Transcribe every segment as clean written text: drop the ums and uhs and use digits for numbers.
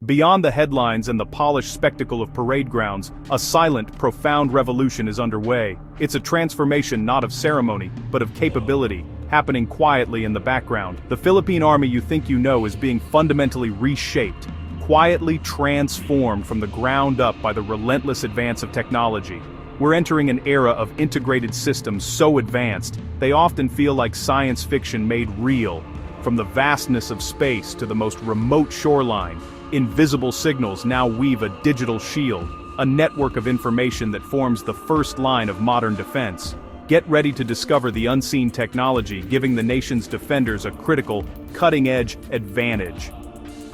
Beyond the headlines and the polished spectacle of parade grounds, a silent, profound revolution is underway. It's a transformation not of ceremony, but of capability, happening quietly in the background. The Philippine army you think you know is being fundamentally reshaped, quietly transformed from the ground up by the relentless advance of technology. We're entering an era of integrated systems so advanced, they often feel like science fiction made real. From the vastness of space to the most remote shoreline, invisible signals now weave a digital shield, a network of information that forms the first line of modern defense. Get ready to discover the unseen technology giving the nation's defenders a critical, cutting-edge advantage.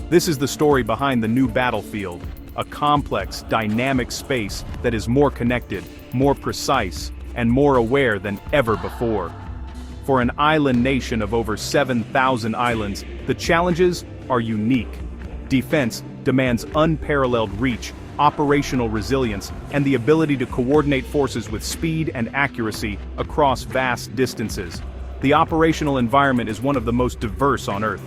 This is the story behind the new battlefield, a complex, dynamic space that is more connected, more precise, and more aware than ever before. For an island nation of over 7,000 islands, the challenges are unique. Defense demands unparalleled reach, operational resilience, and the ability to coordinate forces with speed and accuracy across vast distances. The operational environment is one of the most diverse on Earth.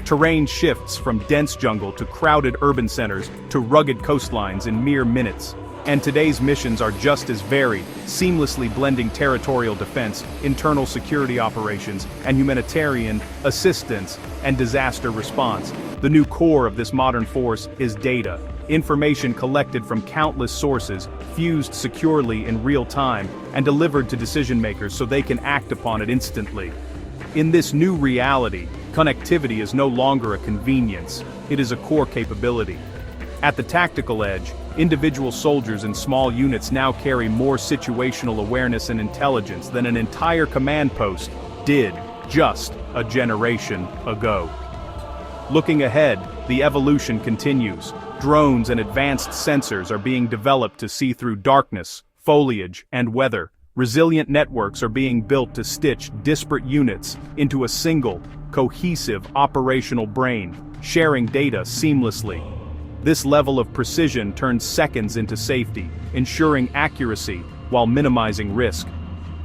Terrain shifts from dense jungle to crowded urban centers to rugged coastlines in mere minutes. And today's missions are just as varied, seamlessly blending territorial defense, internal security operations, and humanitarian assistance and disaster response. The new core of this modern force is data, information collected from countless sources, fused securely in real time, and delivered to decision makers so they can act upon it instantly. In this new reality, connectivity is no longer a convenience, it is a core capability. At the tactical edge, individual soldiers in small units now carry more situational awareness and intelligence than an entire command post did just a generation ago. Looking ahead, the evolution continues. Drones and advanced sensors are being developed to see through darkness, foliage, and weather. Resilient networks are being built to stitch disparate units into a single, cohesive operational brain, sharing data seamlessly. This level of precision turns seconds into safety, ensuring accuracy while minimizing risk.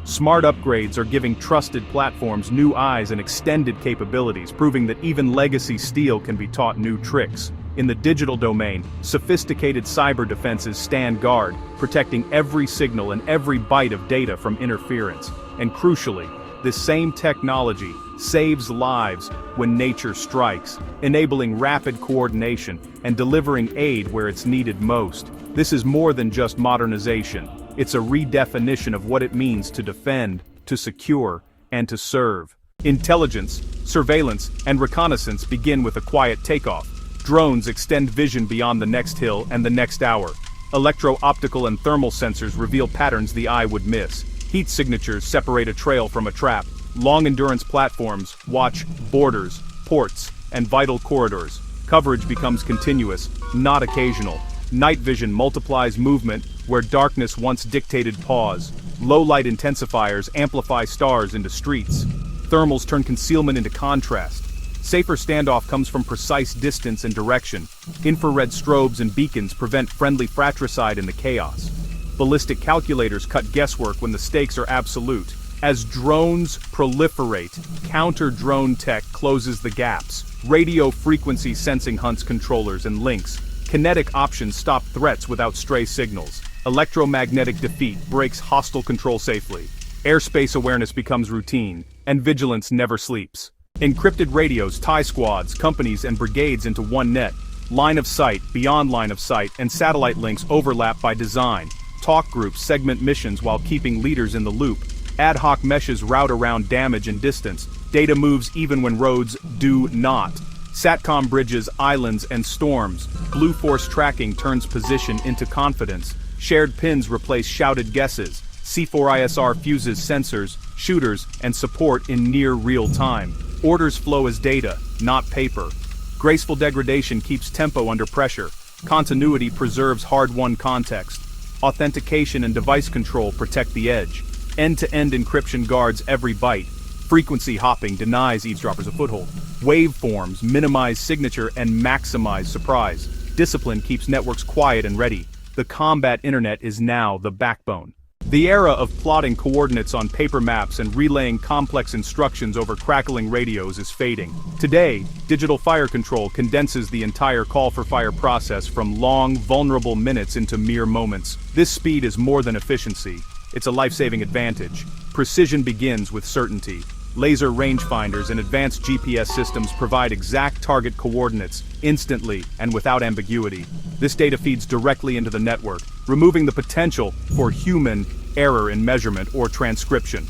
Smart upgrades are giving trusted platforms new eyes and extended capabilities, proving that even legacy steel can be taught new tricks. In the digital domain, sophisticated cyber defenses stand guard, protecting every signal and every byte of data from interference. And crucially, this same technology saves lives when nature strikes, enabling rapid coordination and delivering aid where it's needed most. This is more than just modernization. It's a redefinition of what it means to defend, to secure, and to serve. Intelligence, surveillance, and reconnaissance begin with a quiet takeoff. Drones extend vision beyond the next hill and the next hour. Electro-optical and thermal sensors reveal patterns the eye would miss. Heat signatures separate a trail from a trap. Long-endurance platforms watch borders, ports, and vital corridors. Coverage becomes continuous, not occasional. Night vision multiplies movement where darkness once dictated pause. Low-light intensifiers amplify stars into streets. Thermals turn concealment into contrast. Safer standoff comes from precise distance and direction. Infrared strobes and beacons prevent friendly fratricide in the chaos. Ballistic calculators cut guesswork when the stakes are absolute. As drones proliferate, counter-drone tech closes the gaps. Radio frequency sensing hunts controllers and links. Kinetic options stop threats without stray signals. Electromagnetic defeat breaks hostile control safely. Airspace awareness becomes routine, and vigilance never sleeps. Encrypted radios tie squads, companies, and brigades into one net. Line of sight, beyond line of sight, and satellite links overlap by design. Talk groups segment missions while keeping leaders in the loop. Ad hoc meshes route around damage and distance. Data moves even when roads do not. Satcom bridges islands and storms. Blue force tracking turns position into confidence. Shared pins replace shouted guesses. C4ISR fuses sensors, shooters, and support in near real time. Orders flow as data, not paper. Graceful degradation keeps tempo under pressure. Continuity preserves hard-won context. Authentication and device control protect the edge. End-to-end encryption guards every byte. Frequency hopping denies eavesdroppers a foothold. Waveforms minimize signature and maximize surprise. Discipline keeps networks quiet and ready. The combat internet is now the backbone. The era of plotting coordinates on paper maps and relaying complex instructions over crackling radios is fading. Today, digital fire control condenses the entire call for fire process from long, vulnerable minutes into mere moments. This speed is more than efficiency. It's a life-saving advantage. Precision begins with certainty. Laser rangefinders and advanced GPS systems provide exact target coordinates, instantly and without ambiguity. This data feeds directly into the network, removing the potential for human error in measurement or transcription.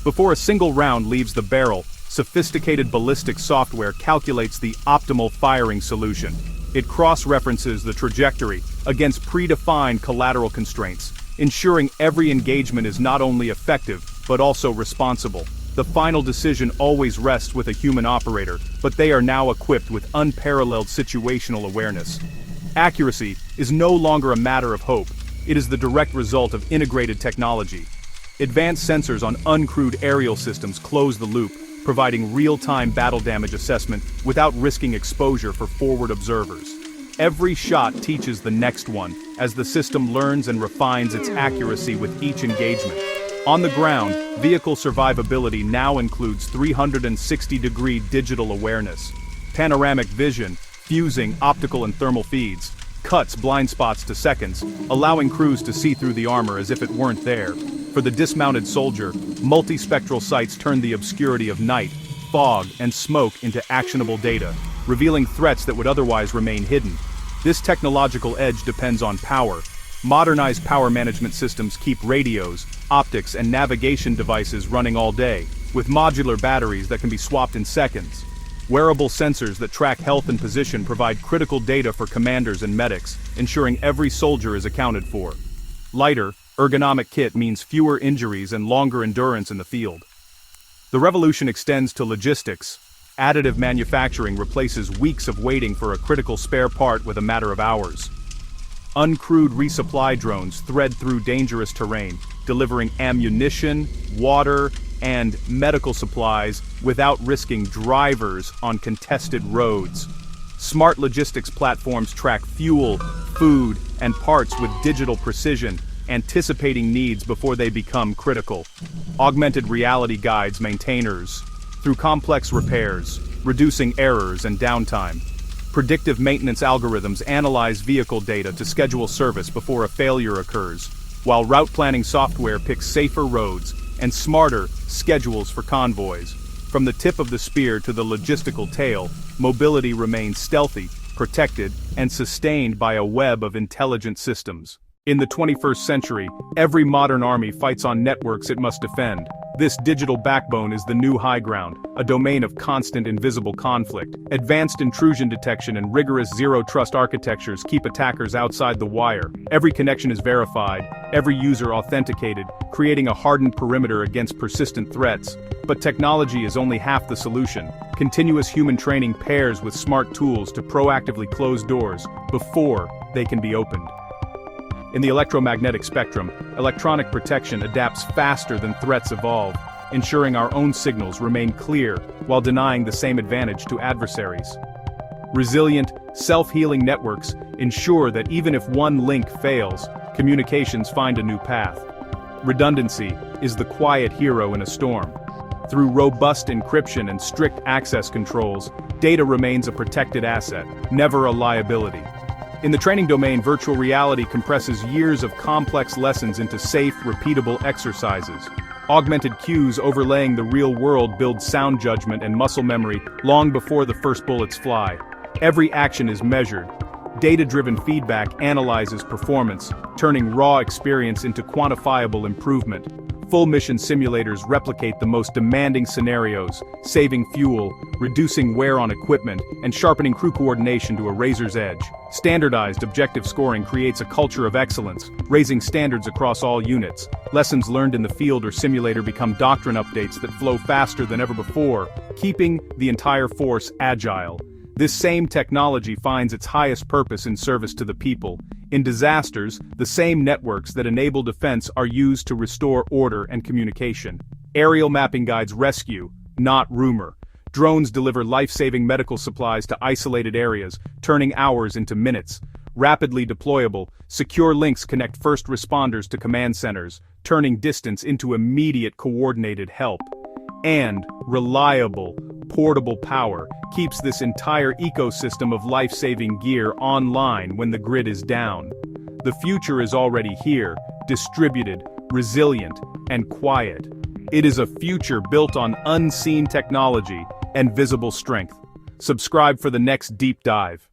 Before a single round leaves the barrel, sophisticated ballistic software calculates the optimal firing solution. It cross-references the trajectory against predefined collateral constraints, ensuring every engagement is not only effective, but also responsible. The final decision always rests with a human operator, but they are now equipped with unparalleled situational awareness. Accuracy is no longer a matter of hope. It is the direct result of integrated technology. Advanced sensors on uncrewed aerial systems close the loop, providing real-time battle damage assessment without risking exposure for forward observers. Every shot teaches the next one, as the system learns and refines its accuracy with each engagement. On the ground, vehicle survivability now includes 360-degree digital awareness. Panoramic vision, fusing optical and thermal feeds, cuts blind spots to seconds, allowing crews to see through the armor as if it weren't there. For the dismounted soldier, multispectral sights turn the obscurity of night, fog, and smoke into actionable data, revealing threats that would otherwise remain hidden. This technological edge depends on power. Modernized power management systems keep radios, optics, and navigation devices running all day, with modular batteries that can be swapped in seconds. Wearable sensors that track health and position provide critical data for commanders and medics, ensuring every soldier is accounted for. Lighter, ergonomic kit means fewer injuries and longer endurance in the field. The revolution extends to logistics. Additive manufacturing replaces weeks of waiting for a critical spare part with a matter of hours. Uncrewed resupply drones thread through dangerous terrain, delivering ammunition, water, and medical supplies without risking drivers on contested roads. Smart logistics platforms track fuel, food, and parts with digital precision, anticipating needs before they become critical. Augmented reality guides maintainers through complex repairs, reducing errors and downtime. Predictive maintenance algorithms analyze vehicle data to schedule service before a failure occurs, while route planning software picks safer roads and smarter schedules for convoys. From the tip of the spear to the logistical tail, mobility remains stealthy, protected, and sustained by a web of intelligent systems. In the 21st century, every modern army fights on networks it must defend. This digital backbone is the new high ground, a domain of constant invisible conflict. Advanced intrusion detection and rigorous zero-trust architectures keep attackers outside the wire. Every connection is verified, every user authenticated, creating a hardened perimeter against persistent threats. But technology is only half the solution. Continuous human training pairs with smart tools to proactively close doors before they can be opened. In the electromagnetic spectrum, electronic protection adapts faster than threats evolve, ensuring our own signals remain clear while denying the same advantage to adversaries. Resilient, self-healing networks ensure that even if one link fails, communications find a new path. Redundancy is the quiet hero in a storm. Through robust encryption and strict access controls, data remains a protected asset, never a liability. In the training domain, virtual reality compresses years of complex lessons into safe, repeatable exercises. Augmented cues overlaying the real world build sound judgment and muscle memory long before the first bullets fly. Every action is measured. Data-driven feedback analyzes performance, turning raw experience into quantifiable improvement. Full mission simulators replicate the most demanding scenarios, saving fuel, reducing wear on equipment, and sharpening crew coordination to a razor's edge. Standardized objective scoring creates a culture of excellence, raising standards across all units. Lessons learned in the field or simulator become doctrine updates that flow faster than ever before, keeping the entire force agile. This same technology finds its highest purpose in service to the people. In disasters, the same networks that enable defense are used to restore order and communication. Aerial mapping guides rescue, not rumor. Drones deliver life-saving medical supplies to isolated areas, turning hours into minutes. Rapidly deployable, secure links connect first responders to command centers, turning distance into immediate coordinated help. And reliable, portable power keeps this entire ecosystem of life-saving gear online when the grid is down. The future is already here, distributed, resilient, and quiet. It is a future built on unseen technology and visible strength. Subscribe for the next deep dive.